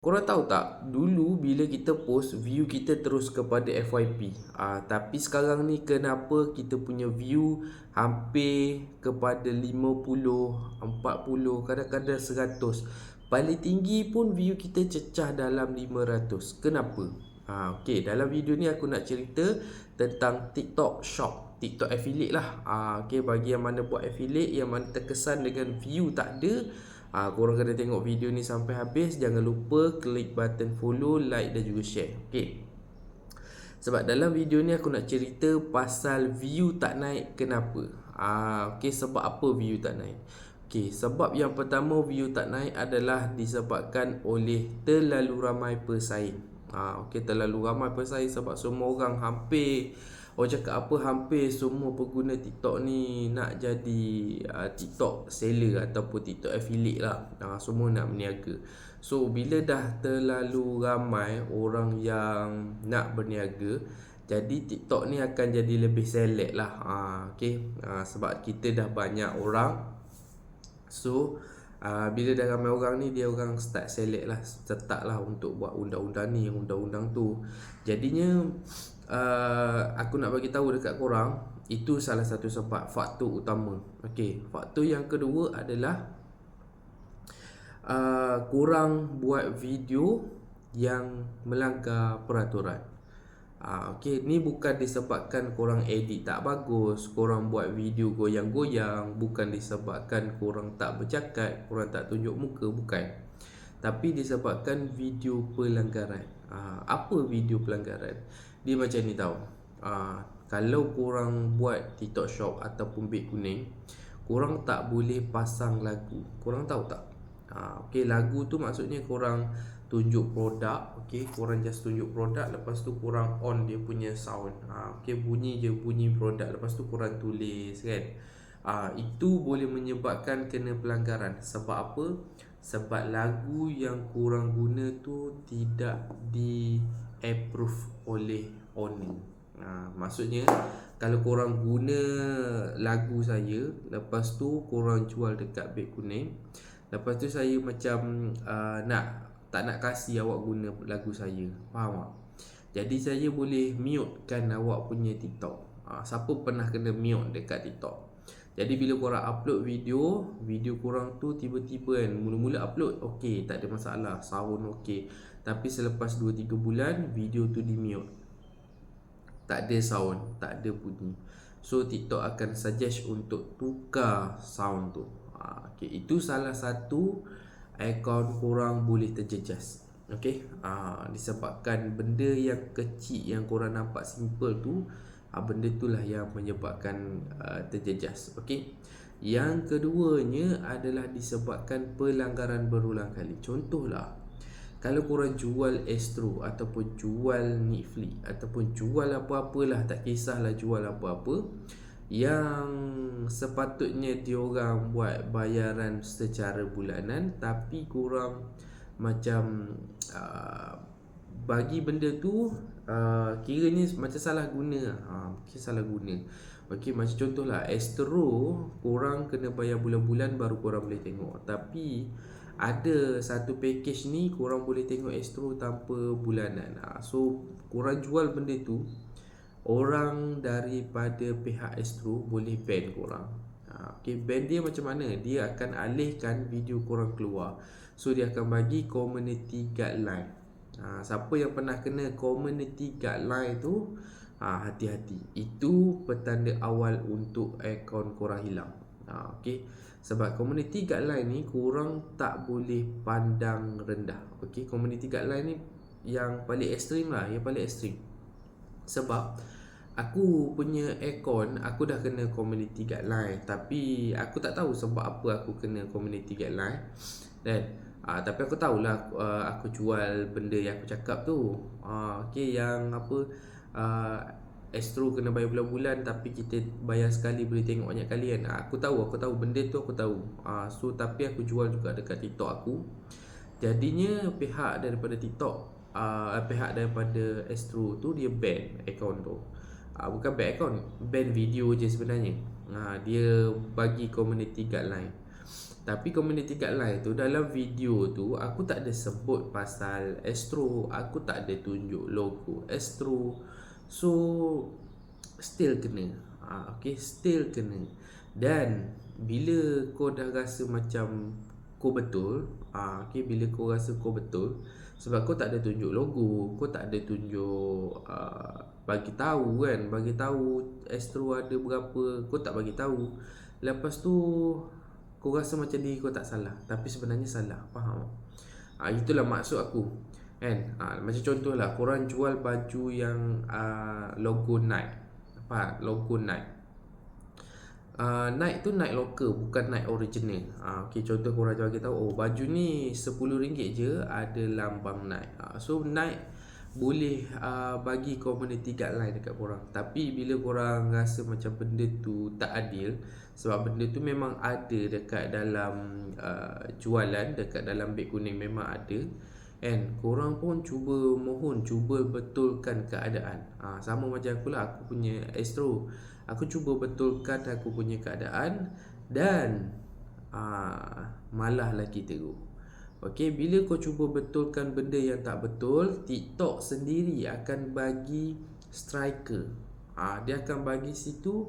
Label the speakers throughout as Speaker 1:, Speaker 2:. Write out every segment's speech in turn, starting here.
Speaker 1: Korang tahu tak, dulu bila kita post, view kita terus kepada FYP. Tapi sekarang ni kenapa kita punya view hampir kepada 50, 40, kadang-kadang 100. Paling tinggi pun view kita cecah dalam 500. Kenapa? Okay, dalam video ni aku nak cerita tentang TikTok Shop, TikTok affiliate lah. Okay, bagi yang mana buat affiliate, yang mana terkesan dengan view tak ada, korang kena tengok video ni sampai habis. Jangan lupa klik button follow, like dan juga share. Okay, sebab dalam video ni aku nak cerita pasal view tak naik kenapa. Okay, sebab apa view tak naik? Okay, sebab yang pertama view tak naik adalah disebabkan oleh terlalu ramai pesaing. Okay, terlalu ramai pesaing sebab semua orang hampir semua pengguna TikTok ni nak jadi TikTok seller ataupun TikTok affiliate lah. Semua nak berniaga. So bila dah terlalu ramai orang yang nak berniaga, jadi TikTok ni akan jadi lebih select lah. Sebab kita dah banyak orang. So bila dah ramai orang ni, dia orang start select lah, start lah untuk buat undang-undang ni, undang-undang tu. Jadinya aku nak bagi tahu dekat korang, itu salah satu sebab, faktor utama. Okey, faktor yang kedua adalah korang buat video yang melanggar peraturan. Okay, ni bukan disebabkan korang edit tak bagus, korang buat video goyang-goyang, bukan disebabkan korang tak bercakap, korang tak tunjuk muka, bukan. Tapi disebabkan video pelanggaran. Apa video pelanggaran? Dia macam ni tau. Kalau korang buat TikTok Shop ataupun beg kuning, korang tak boleh pasang lagu. Korang tahu tak? Okay, lagu tu maksudnya korang tunjuk produk. Okay, korang just tunjuk produk, lepas tu korang on dia punya sound. Okay, bunyi je bunyi produk, lepas tu korang tulis kan. Itu boleh menyebabkan kena pelanggaran. Sebab apa? Sebab lagu yang korang guna tu tidak di approve oleh owner. Maksudnya kalau korang guna lagu saya, lepas tu korang jual dekat beg kuning, lepas tu saya macam tak nak kasih awak guna lagu saya, faham tak? Jadi saya boleh mute kan awak punya TikTok. Siapa pernah kena mute dekat TikTok? Jadi bila korang upload video korang tu tiba-tiba kan, mula-mula upload okey, tak ada masalah, sound okey. Tapi selepas 2-3 bulan video tu di mute, tak ada sound, tak ada bunyi. So TikTok akan suggest untuk tukar sound tu. Okay, itu salah satu akaun korang boleh terjejas. Okay, disebabkan benda yang kecil yang korang nampak simple tu, benda itulah yang menyebabkan terjejas. Okay, yang keduanya adalah disebabkan pelanggaran berulang kali. Contohlah, kalau korang jual Astro ataupun jual Netflix ataupun jual apa-apalah, tak kisahlah jual apa-apa, yang sepatutnya diorang buat bayaran secara bulanan, tapi korang macam bagi benda tu kiranya macam salah guna. Mungkin salah guna. Okey, macam contohlah Astro, korang kena bayar bulan-bulan baru korang boleh tengok. Tapi ada satu package ni korang boleh tengok Astro tanpa bulanan. So korang jual benda tu, orang daripada pihak Astro boleh ban korang. Okay, ban dia macam mana? Dia akan alihkan video korang keluar. So dia akan bagi community guideline. Siapa yang pernah kena community guideline tu, hati-hati. Itu petanda awal untuk akaun korang hilang. Okay, sebab community guideline ni korang tak boleh pandang rendah. Okay, community guideline ni yang paling ekstrim lah, yang paling ekstrim. Sebab aku punya akaun, aku dah kena community guideline, tapi aku tak tahu sebab apa aku kena community guideline. Dan tapi aku tahulah aku jual benda yang aku cakap tu. Okay, yang apa, Astro kena bayar bulan-bulan, tapi kita bayar sekali boleh tengok banyak kali kan. Aku tahu benda tu, aku tahu. So tapi aku jual juga dekat TikTok aku. Jadinya pihak daripada TikTok, pihak daripada Astro tu, dia ban akaun tu. Bukan ban akaun, ban video je sebenarnya. Dia bagi community guideline. Tapi community guideline tu, dalam video tu aku tak ada sebut pasal Astro, aku tak ada tunjuk logo Astro. So still kena. Okay, still kena. Dan bila kau dah rasa macam kau betul, okay, bila kau rasa kau betul, sebab kau tak ada tunjuk logo, kau tak ada tunjuk bagi tahu kan, bagi tahu Astro ada berapa, kau tak bagi tahu. Lepas tu kau rasa macam diri kau tak salah, tapi sebenarnya salah. Faham? Itulah maksud aku kan. Macam contohlah korang jual baju yang logo Nike. Logo Nike. Nike tu Nike local, bukan Nike original. Okay, contoh korang jual kita tahu, baju ni RM10 je ada lambang Nike. So Nike boleh bagi community guideline dekat korang. Tapi bila korang rasa macam benda tu tak adil, sebab benda tu memang ada dekat dalam jualan, dekat dalam beg kuning memang ada, kan, korang pun cuba mohon, cuba betulkan keadaan. Sama macam akulah, aku punya Astro, aku cuba betulkan aku punya keadaan, dan malah lagi teruk. Okey, bila kau cuba betulkan benda yang tak betul, TikTok sendiri akan bagi striker. Dia akan bagi situ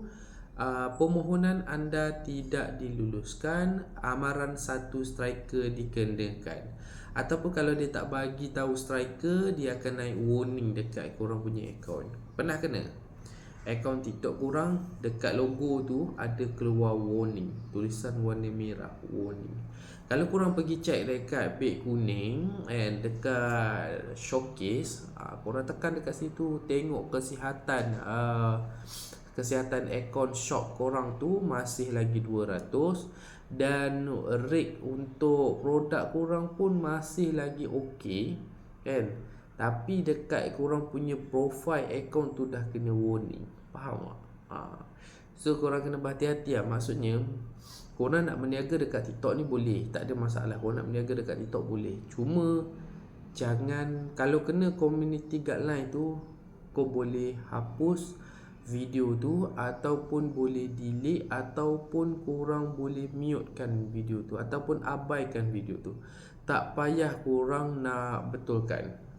Speaker 1: permohonan anda tidak diluluskan, amaran 1 striker dikenakan. Ataupun kalau dia tak bagi tahu striker, dia akan naik warning dekat korang punya akaun. Pernah kena? Akaun TikTok korang dekat logo tu ada keluar warning, tulisan warna merah, warning. Kalau korang pergi check dekat beg kuning dekat showcase, korang tekan dekat situ, tengok kesihatan akaun shop korang tu masih lagi 200, dan rate untuk produk korang pun masih lagi okey, kan. Tapi dekat korang punya profile akaun tu dah kena warning. Faham tak? So korang kena berhati-hati lah. Maksudnya korang nak berniaga dekat TikTok ni boleh, tak ada masalah. Korang nak berniaga dekat TikTok boleh. Cuma jangan, kalau kena community guideline tu, kau boleh hapus video tu, ataupun boleh delete, ataupun korang boleh mute kan video tu, ataupun abaikan video tu. Tak payah korang nak betulkan.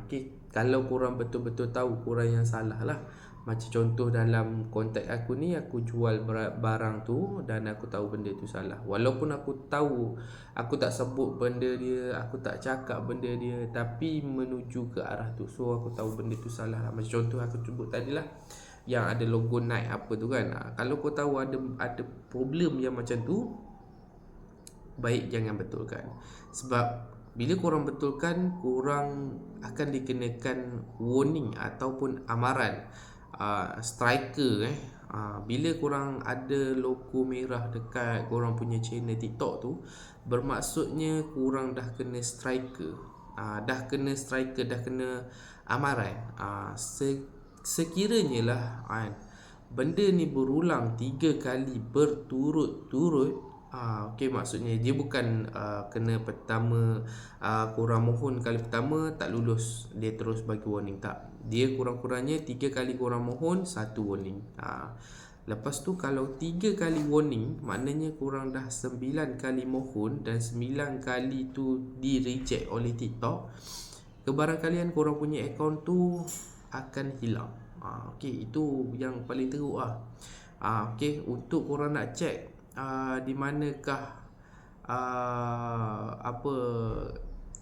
Speaker 1: Okay. Kalau korang betul-betul tahu korang yang salah lah. Macam contoh dalam kontak aku ni, aku jual barang tu dan aku tahu benda tu salah. Walaupun aku tahu, aku tak sebut benda dia, aku tak cakap benda dia, tapi menuju ke arah tu. So aku tahu benda tu salah lah. Macam contoh aku sebut tadi lah, yang ada logo Nike apa tu kan. Kalau kau tahu ada problem yang macam tu, baik jangan betulkan. Sebab bila korang betulkan, korang akan dikenakan warning ataupun amaran striker. Bila korang ada logo merah dekat korang punya channel TikTok tu, bermaksudnya korang dah kena striker. Dah kena striker, dah kena amaran. Sekiranya lah benda ni berulang 3 kali berturut-turut, okay, maksudnya dia bukan kena pertama korang mohon kali pertama tak lulus, dia terus bagi warning. Tak, dia kurang-kurangnya 3 kali korang mohon, 1 warning. Lepas tu kalau 3 kali warning, maknanya korang dah 9 kali mohon dan 9 kali tu di reject oleh TikTok. Kebarangkalian korang punya akaun tu akan hilang. Okay, itu yang paling teruk lah. Okay, untuk korang nak check di manakah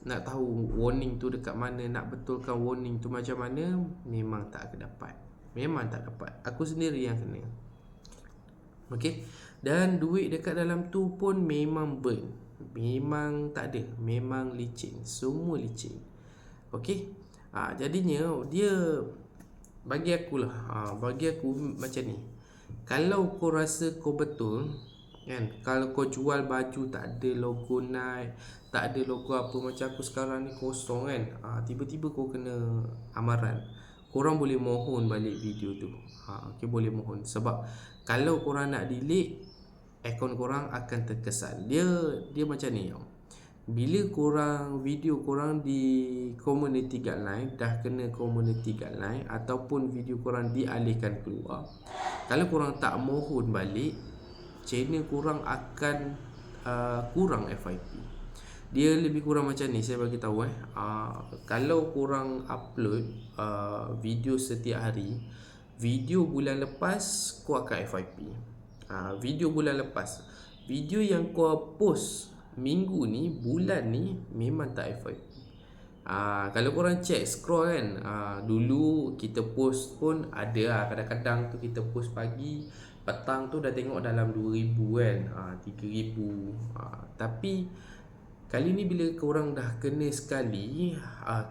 Speaker 1: nak tahu warning tu dekat mana, nak betulkan warning tu macam mana, memang tak akan dapat. Memang tak dapat. Aku sendiri yang kena. Okay. Dan duit dekat dalam tu pun memang burn. Memang tak ada. Memang licin. Semua licin. Okay. Jadinya dia, bagi aku macam ni. Kalau kau rasa kau betul kan, kalau kau jual baju tak ada logo Nike, tak ada logo apa, macam aku sekarang ni kosong kan, tiba-tiba kau kena amaran, korang boleh mohon balik video tu. Okay, boleh mohon. Sebab kalau korang nak delete, akaun korang akan terkesan. Dia macam ni. Bila korang, video korang di community guideline, dah kena community guideline, ataupun video korang dialihkan keluar, kalau korang tak mohon balik, channel korang akan kurang FYP. Dia lebih kurang macam ni, saya bagi tahu kalau korang upload video setiap hari, video bulan lepas kau akan FYP. Video bulan lepas, video yang kau post minggu ni, bulan ni memang tak FYP. Kalau korang check scroll kan, dulu kita post pun ada kadang-kadang tu kita post pagi, petang tu dah tengok dalam 2000 kan, 3000. Tapi kali ni bila korang dah kena sekali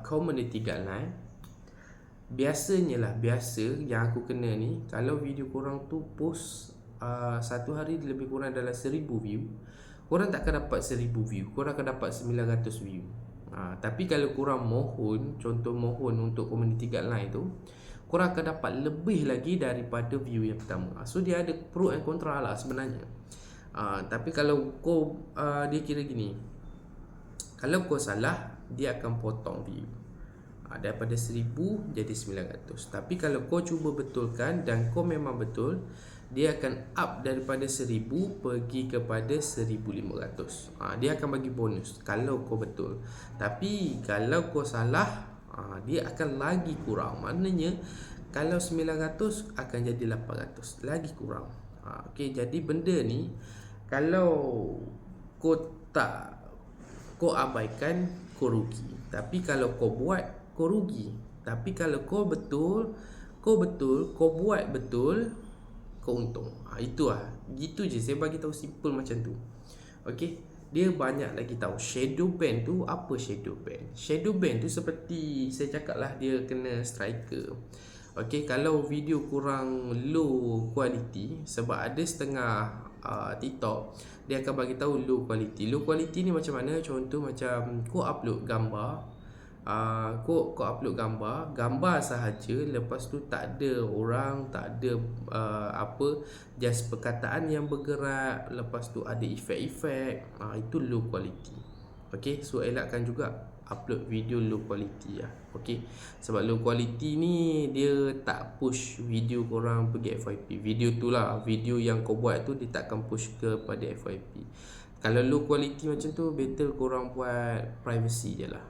Speaker 1: community guideline, biasanya yang aku kena ni, kalau video korang tu post satu hari lebih kurang dalam 1000 view, korang tak akan dapat 1000 view, korang akan dapat 900 view. Tapi kalau korang mohon, contoh mohon untuk community guideline tu, korang akan dapat lebih lagi daripada view yang pertama. So dia ada pro and contra lah sebenarnya. Tapi kalau kau dia kira gini, kalau kau salah, dia akan potong view daripada 1000 jadi 900. Tapi kalau kau cuba betulkan dan kau memang betul, dia akan up daripada 1000 pergi kepada 1500. Dia akan bagi bonus kalau kau betul. Tapi kalau kau salah, dia akan lagi kurang. Maknanya kalau 900 akan jadi 800, lagi kurang. Okey, jadi benda ni kalau kau abaikan, kau rugi. Tapi kalau kau buat, kau rugi. Tapi kalau kau buat betul, kau untung. Itu gitu je, saya bagi tahu simple macam tu. Okey, dia banyak lagi tahu. Shadow ban tu apa? Shadow ban tu seperti saya cakap lah, dia kena striker. Okey, kalau video kurang low quality, sebab ada setengah TikTok dia akan bagi tahu low quality. Low quality ni macam mana? Contoh macam kau upload gambar, kau upload gambar sahaja, lepas tu tak ada orang, tak ada just perkataan yang bergerak, lepas tu ada efek-efek, itu low quality. Okey, so elakkan juga upload video low quality Okey, sebab low quality ni dia tak push video korang pergi FYP. Video tu lah, video yang kau buat tu dia takkan push kepada FYP. Kalau low quality macam tu, better korang buat privacy je lah.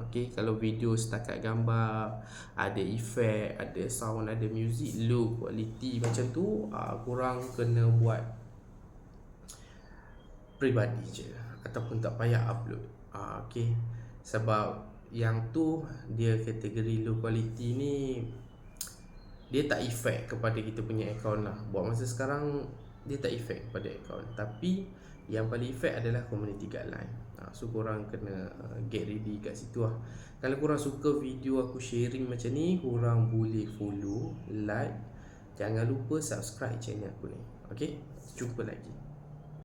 Speaker 1: Okey, kalau video setakat gambar, ada efek, ada sound, ada music, low quality macam tu, korang kena buat peribadi je, ataupun tak payah upload. Okey, sebab yang tu dia kategori low quality ni, dia tak efek kepada kita punya account lah. Buat masa sekarang dia tak efek kepada account. Tapi yang paling efek adalah community guideline. So korang kena get ready kat situ lah. Kalau korang suka video aku sharing macam ni, korang boleh follow, like, jangan lupa subscribe channel aku ni. Okay, jumpa lagi.